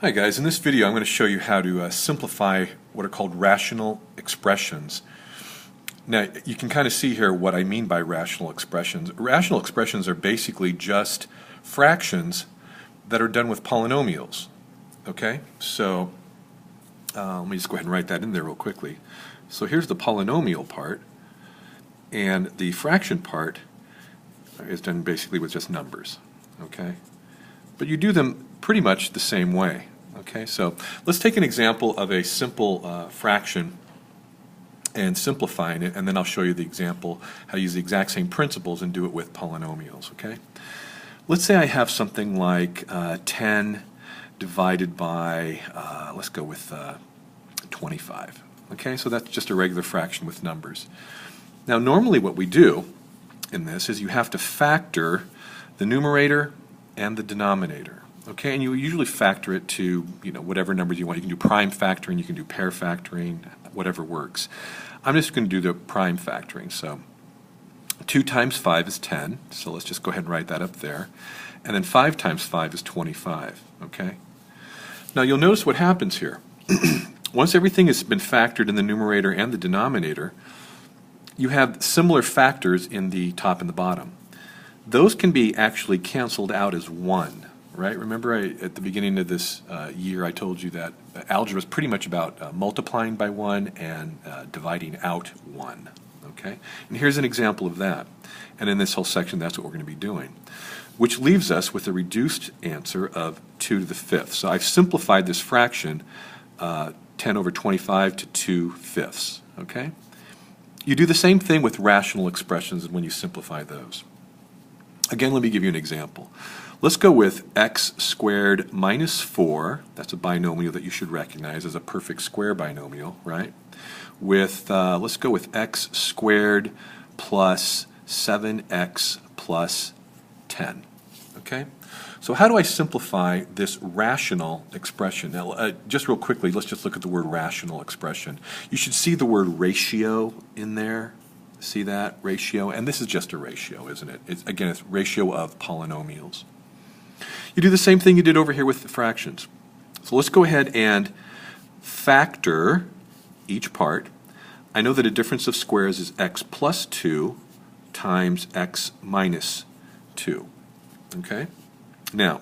Hi guys, in this video I'm going to show you how to simplify what are called rational expressions. Now you can kind of see here what I mean by rational expressions. Rational expressions are basically just fractions that are done with polynomials. Okay, so let me just go ahead and write that in there real quickly. So here's the polynomial part, and the fraction part is done basically with just numbers. Okay, but you do them pretty much the same way. Okay, so let's take an example of a simple fraction and simplifying it, and then I'll show you the example how to use the exact same principles and do it with polynomials. Okay, let's say I have something like 10 divided by let's go with 25. Okay, so that's just a regular fraction with numbers. Now normally what we do in this is you have to factor the numerator and the denominator. Okay, and you usually factor it to whatever numbers you want. You can do prime factoring, you can do pair factoring, whatever works. I'm just going to do the prime factoring. So 2 times 5 is 10, so let's just go ahead and write that up there. And then 5 times 5 is 25. Okay. Now you'll notice what happens here. Once everything has been factored in the numerator and the denominator, you have similar factors in the top and the bottom. Those can be actually canceled out as 1. Right? Remember at the beginning of this year I told you that algebra is pretty much about multiplying by 1 and dividing out 1. Okay? And here's an example of that. And in this whole section that's what we're going to be doing. Which leaves us with a reduced answer of 2 to the 5th. So I've simplified this fraction 10 over 25 to 2/5. Okay? You do the same thing with rational expressions when you simplify those. Again, let me give you an example. Let's go with x squared minus 4, that's a binomial that you should recognize as a perfect square binomial, right? With, let's go with x squared plus 7x plus 10, okay? So how do I simplify this rational expression? Now, just real quickly, let's just look at the word rational expression. You should see the word ratio in there. See that? Ratio. And this is just a ratio, isn't it? Again, it's ratio of polynomials. You do the same thing you did over here with the fractions. So let's go ahead and factor each part. I know that a difference of squares is x plus 2 times x minus 2. Okay? Now,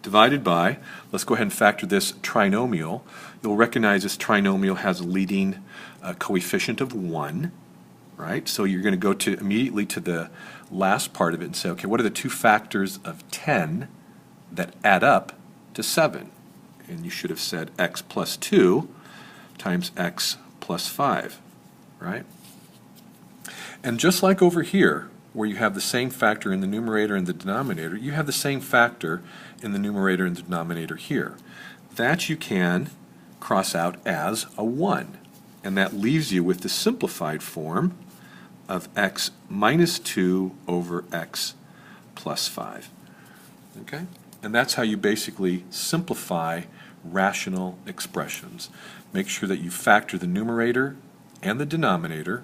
divided by, let's go ahead and factor this trinomial. You'll recognize this trinomial has a leading coefficient of 1. Right? So you're going to go immediately to the last part of it and say, okay, what are the two factors of 10 that add up to 7? And you should have said x plus 2 times x plus 5, right? And just like over here, where you have the same factor in the numerator and the denominator, you have the same factor in the numerator and the denominator here. That you can cross out as a 1. And that leaves you with the simplified form of x minus 2 over x plus 5. Okay? And that's how you basically simplify rational expressions. Make sure that you factor the numerator and the denominator.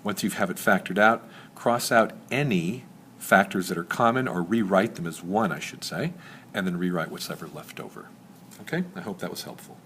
Once you have it factored out, cross out any factors that are common, or rewrite them as 1, I should say, and then rewrite what's ever left over. Okay? I hope that was helpful.